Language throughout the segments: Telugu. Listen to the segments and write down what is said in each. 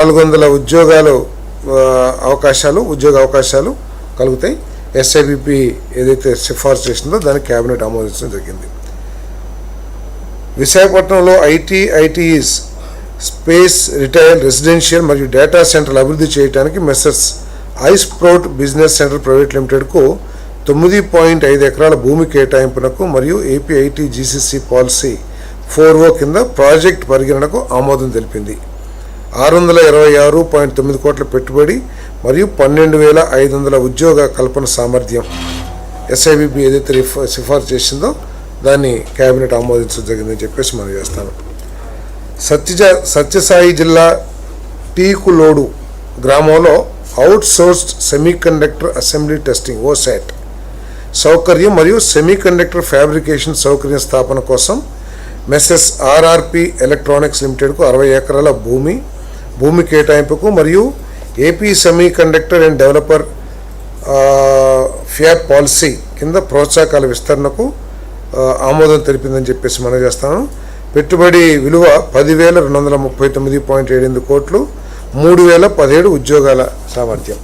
400 ఉద్యోగ అవకాశాలు కలుగుతాయి. ఎస్ఐబిపి ఏదైతే సిఫార్సు చేసిందో దాన్ని క్యాబినెట్ ఆమోదించడం జరిగింది. విశాఖపట్నంలో ఐటీఈస్ స్పేస్, రిటైల్, రెసిడెన్షియల్ మరియు డేటా సెంటర్లు అభివృద్ధి చేయడానికి Messrs iSprout business centre private లిమిటెడ్కు 9.5 ఎకరాల భూమి కేటాయింపునకు మరియు AP IT GCC policy 4O కింద ప్రాజెక్ట్ పరిగణనకు ఆమోదం తెలిపింది. 626.9 కోట్ల పెట్టుబడి మరియు 12,500 ఉద్యోగ కల్పన సామర్థ్యం ఎస్ఐబిపి ఏదైతే సిఫార్సు చేసిందో దాన్ని కేబినెట్ ఆమోదించడం జరిగిందని చెప్పేసి మనం చేస్తాను. సత్యసాయి జిల్లా టీకులోడు గ్రామంలో out sourced semiconductor assembly testing OSAT సౌకర్యం మరియు సెమీకండక్టర్ ఫ్యాబ్రికేషన్ సౌకర్యం స్థాపన కోసం మెస్సెస్ ఆర్ఆర్పి ఎలక్ట్రానిక్స్ లిమిటెడ్కు 60 ఎకరాల భూమి కేటాయింపుకు మరియు AP semiconductor and developer fab policy కింద ప్రోత్సాహకాల విస్తరణకు ఆమోదం తెలిపిందని చెప్పేసి మనం చేస్తాను. పెట్టుబడి విలువ 10,239.78 కోట్లు, 3,017 ఉద్యోగాల సామర్థ్యం.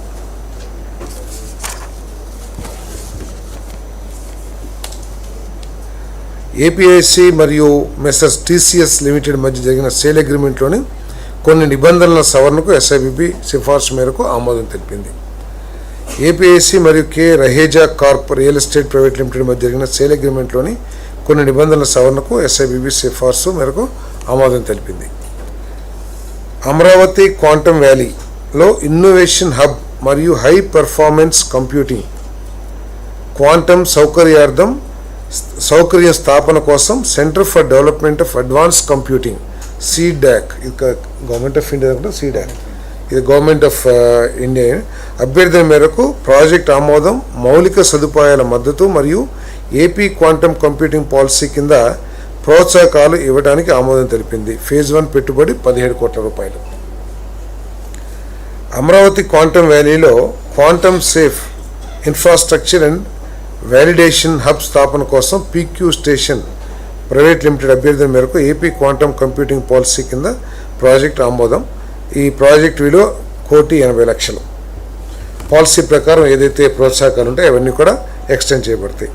ఏపీఐసి మరియు మెస్సర్స్ టీసీఎస్ లిమిటెడ్ మధ్య జరిగిన సేల్ అగ్రిమెంట్లోని కొన్ని నిబంధనల సవరణకు ఎస్ఐబిపి సిఫార్సు మేరకు ఆమోదం తెలిపింది. ఏపీఐసి మరియు Raheja Corp real estate private limited మధ్య జరిగిన సేల్ అగ్రిమెంట్లోని కొన్ని నిబంధనల సవరణకు ఎస్ఐబిపి సిఫార్సు మేరకు ఆమోదం తెలిపింది. అమరావతి క్వాంటమ్ వ్యాలీలో ఇన్నోవేషన్ హబ్ మరియు హై పెర్ఫార్మెన్స్ కంప్యూటింగ్ క్వాంటమ్ సౌకర్య స్థాపన కోసం centre for development of advance computing CDAC, ఇది గవర్నమెంట్ ఆఫ్ ఇండియా CDAC, ఇది గవర్నమెంట్ ఆఫ్ ఇండియా అభ్యర్థన మేరకు ప్రాజెక్ట్ ఆమోదం, మౌలిక సదుపాయాల మద్దతు మరియు ఏపీ క్వాంటమ్ కంప్యూటింగ్ పాలసీ కింద ప్రోత్సాహకాలు ఇవ్వడానికి ఆమోదం తెలిపింది. ఫేజ్ 1 పెట్టుబడి 17 కోట్ల రూపాయలు. అమరావతి క్వాంటమ్ వ్యాలీలో quantum safe infrastructure and validation hub స్థాపన కోసం PQ స్టేషన్ ప్రైవేట్ లిమిటెడ్ అభ్యర్థన మేరకు ఏపీ క్వాంటమ్ కంప్యూటింగ్ పాలసీ కింద ప్రాజెక్ట్ ఆమోదం. ఈ ప్రాజెక్ట్ విలువ 1,80,00,000. పాలసీ ప్రకారం ఏదైతే ప్రోత్సాహకాలు ఉంటాయో అవన్నీ కూడా ఎక్స్టెండ్ చేయబడతాయి.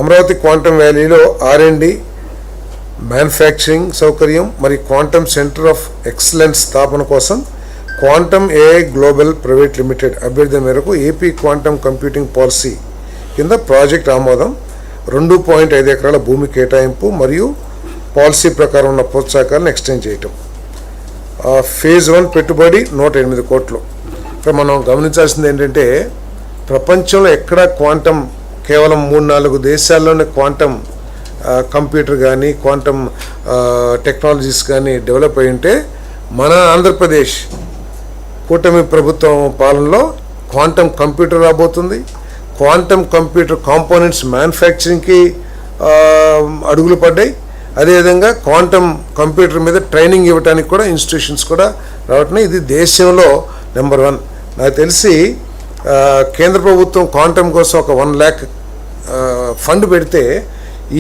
అమరావతి క్వాంటమ్ వ్యాలీలో R&D, మ్యానుఫ్యాక్చరింగ్ సౌకర్యం మరియు క్వాంటమ్ సెంటర్ ఆఫ్ ఎక్సలెన్స్ స్థాపన కోసం quantum AI global private limited అభ్యర్థన మేరకు ఏపీ క్వాంటమ్ కంప్యూటింగ్ పాలసీ కింద ప్రాజెక్ట్ ఆమోదం, 2.5 ఎకరాల భూమి కేటాయింపు మరియు పాలసీ ప్రకారం ఉన్న ప్రోత్సాహకాలను ఎక్స్టెండ్ చేయటం. ఫేజ్ 1 పెట్టుబడి 108 కోట్లు. ఇక్కడ మనం గమనించాల్సింది ఏంటంటే ప్రపంచంలో ఎక్కడ క్వాంటమ్ కేవలం 3-4 దేశాల్లోనే క్వాంటమ్ కంప్యూటర్ కానీ క్వాంటమ్ టెక్నాలజీస్ కానీ డెవలప్ అయి ఉంటే మన ఆంధ్రప్రదేశ్ కూటమి ప్రభుత్వం పాలనలో క్వాంటమ్ కంప్యూటర్ రాబోతుంది. క్వాంటమ్ కంప్యూటర్ కాంపోనెంట్స్ మ్యానుఫ్యాక్చరింగ్కి అడుగులు పడ్డాయి. అదేవిధంగా క్వాంటమ్ కంప్యూటర్ మీద ట్రైనింగ్ ఇవ్వడానికి కూడా ఇన్స్టిట్యూషన్స్ కూడా రావటం. ఇది దేశంలో నెంబర్ 1. నాకు తెలిసి కేంద్ర ప్రభుత్వం క్వాంటమ్ కోసం ఒక 1 lakh ఫండ్ పెడితే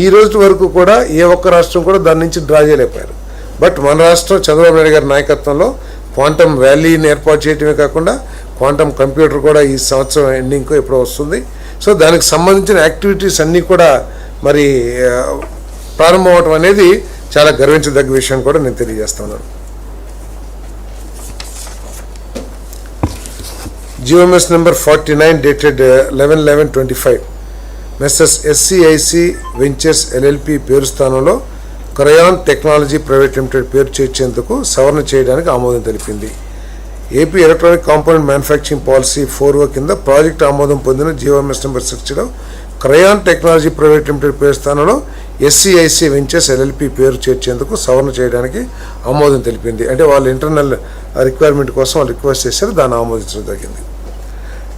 ఈ రోజు వరకు కూడా ఏ ఒక్క రాష్ట్రం కూడా దాని నుంచి డ్రా చేయలేకపోయారు. బట్ మన రాష్ట్రం చంద్రబాబు నాయుడు గారి నాయకత్వంలో క్వాంటమ్ వ్యాలీని ఏర్పాటు చేయడమే కాకుండా క్వాంటమ్ కంప్యూటర్ కూడా ఈ సంవత్సరం ఎండింగ్కు ఎప్పుడో వస్తుంది. సో దానికి సంబంధించిన యాక్టివిటీస్ అన్నీ కూడా మరి ప్రారంభం అవటం అనేది చాలా గర్వించదగ్గ విషయం కూడా నేను తెలియజేస్తున్నాను. GMS number 49 dated 11/11/25 Messrs SCIC ventures LLP పేరు స్థానంలో క్రయాన్ టెక్నాలజీ ప్రైవేట్ లిమిటెడ్ పేరు చేర్చేందుకు సవరణ చేయడానికి ఆమోదం తెలిపింది. AP electronic component manufacturing policy 4O కింద ప్రాజెక్ట్ ఆమోదం పొందిన GMS నెంబర్ 60లో క్రయాన్ టెక్నాలజీ ప్రైవేట్ లిమిటెడ్ పేరు స్థానంలో SCIC వెంచర్స్ LLP పేరు చేర్చేందుకు సవరణ చేయడానికి ఆమోదం తెలిపింది. అంటే వాళ్ళు ఇంటర్నల్ రిక్వైర్మెంట్ కోసం వాళ్ళు రిక్వెస్ట్ చేశారు, దాన్ని ఆమోదించడం జరిగింది.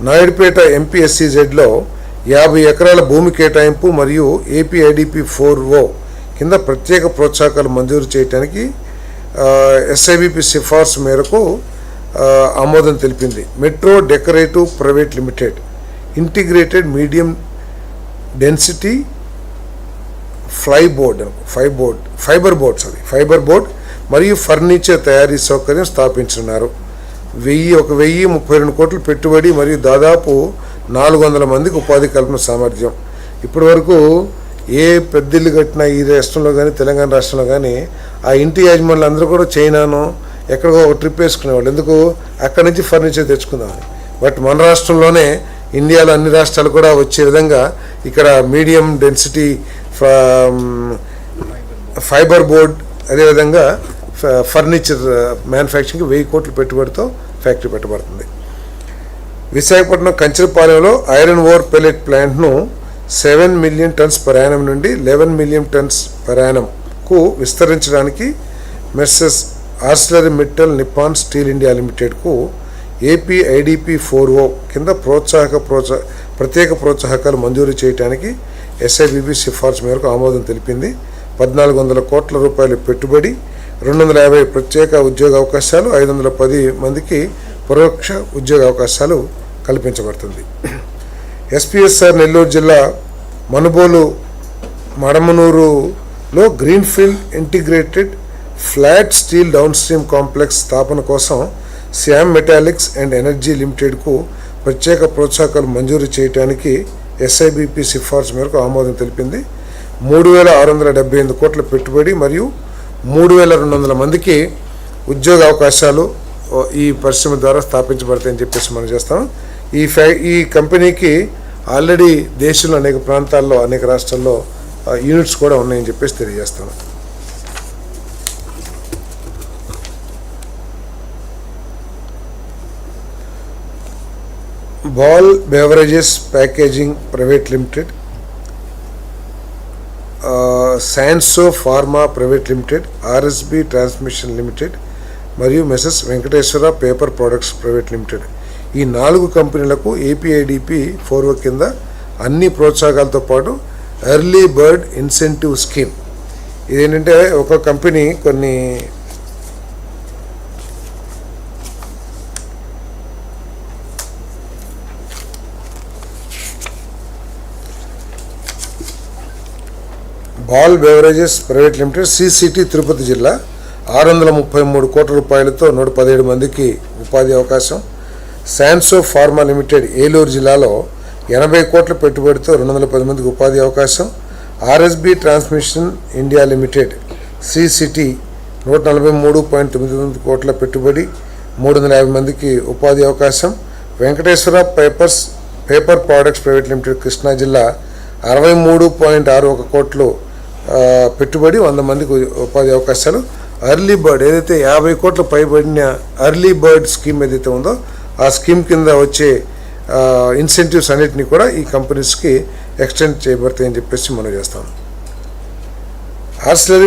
నాయుడుపేట MPSCZలో 50 ఎకరాల భూమి కేటాయింపు మరియు APIDP 4O కింద ప్రత్యేక ప్రోత్సాహకాలు మంజూరు చేయడానికి SIBP సిఫార్సు మేరకు ఆమోదం తెలిపింది. Metro decorative private limited integrated medium density fibre board మరియు ఫర్నిచర్ తయారీ సౌకర్యం స్థాపించనున్నారు. 1,032 కోట్ల పెట్టుబడి మరియు దాదాపు 400 మందికి ఉపాధి కల్పన సామర్థ్యం. ఇప్పటి వరకు ఏ పెద్ద ఇల్లు కట్టినా ఈ రాష్ట్రంలో కానీ తెలంగాణ రాష్ట్రంలో కానీ ఆ ఇంటి యాజమానులు అందరూ కూడా చైనాను ఎక్కడికో ఒక ట్రిప్ వేసుకునేవాళ్ళు. ఎందుకు? అక్కడి నుంచి ఫర్నిచర్ తెచ్చుకుందామని. బట్ మన రాష్ట్రంలోనే ఇండియాలో అన్ని రాష్ట్రాలు కూడా వచ్చే విధంగా ఇక్కడ మీడియం డెన్సిటీ ఫైబర్ బోర్డ్, అదేవిధంగా ఫర్నిచర్ మ్యానుఫ్యాక్చరింగ్కి 1000 కోట్ల పెట్టుబడితో ఫ్యాక్టరీ పెట్టబడుతుంది. విశాఖపట్నం కంచరపాలెంలో ఐరన్ ఓర్ పెల్లెట్ ప్లాంట్ను 7 మిలియన్ టన్స్ పర్ యానం నుండి 11 మిలియన్ టన్స్ పర్ యానంకు విస్తరించడానికి మెర్సెస్ ఆర్సిలరీ మిట్టల్ నిప్పాన్ స్టీల్ ఇండియా లిమిటెడ్కు ఏపీ ఐడిపి 4O కింద ప్రత్యేక ప్రోత్సాహకాలు మంజూరు చేయడానికి ఎస్ఐబిబి సిఫార్సు మేరకు ఆమోదం తెలిపింది. 1,400 కోట్ల రూపాయల పెట్టుబడి, 250 ప్రత్యేక ఉద్యోగ అవకాశాలు, 510 మందికి పరోక్ష ఉద్యోగ అవకాశాలు కల్పించబడుతుంది. ఎస్పీఎస్ఆర్ నెల్లూరు జిల్లా మడమనూరులో greenfield integrated flat steel downstream complex స్థాపన కోసం శ్యామ్ మెటాలిక్స్ అండ్ ఎనర్జీ లిమిటెడ్కు ప్రత్యేక ప్రోత్సాహకాలు మంజూరు చేయడానికి ఎస్ఐబిపి సిఫార్సు మేరకు ఆమోదం తెలిపింది. 3,678 కోట్ల పెట్టుబడి మరియు 3,200 మందికి ఉద్యోగ అవకాశాలు ఈ పరిశ్రమ ద్వారా స్థాపించబడతాయని చెప్పేసి మనం చేస్తాం. ఈ కంపెనీకి ఆల్రెడీ దేశంలో అనేక ప్రాంతాల్లో అనేక రాష్ట్రాల్లో యూనిట్స్ కూడా ఉన్నాయని చెప్పేసి తెలియజేస్తాను. Ball beverages packaging private limited, శాన్సో pharma private limited, RSB transmission limited మరియు messrs Venkateswara paper products private limited ఈ 4 కంపెనీలకు ఏపీఐడిపి 4O కింద అన్ని ప్రోత్సాహకాలతో పాటు ఎర్లీ బర్డ్ ఇన్సెంటివ్ స్కీమ్. ఇదేంటంటే ఒక కంపెనీ కొన్ని ball beverages private limited CCT Tirupati జిల్లా 633 కోట్ల రూపాయలతో 117 మందికి ఉపాధి అవకాశం. శాన్సో ఫార్మా లిమిటెడ్ ఏలూరు జిల్లాలో 80 కోట్ల పెట్టుబడితో 210 మందికి ఉపాధి అవకాశం. RSB transmission India limited CCT 143.99 కోట్ల పెట్టుబడి, 350 మందికి ఉపాధి అవకాశం. Venkateswara paper products private limited Krishna జిల్లా 63.61 కోట్లు పెట్టుబడి, 100 మందికి ఉపాధి అవకాశాలు. ఎర్లీ బర్డ్ ఏదైతే 50 కోట్ల పైబడిన ఎర్లీ బర్డ్ స్కీమ్ ఏదైతే ఉందో ఆ స్కీమ్ కింద వచ్చే ఇన్సెంటివ్స్ అన్నిటినీ కూడా ఈ కంపెనీస్కి ఎక్స్టెండ్ చేయబడతాయని చెప్పేసి మనం చేస్తాం. ఆర్సిలరీ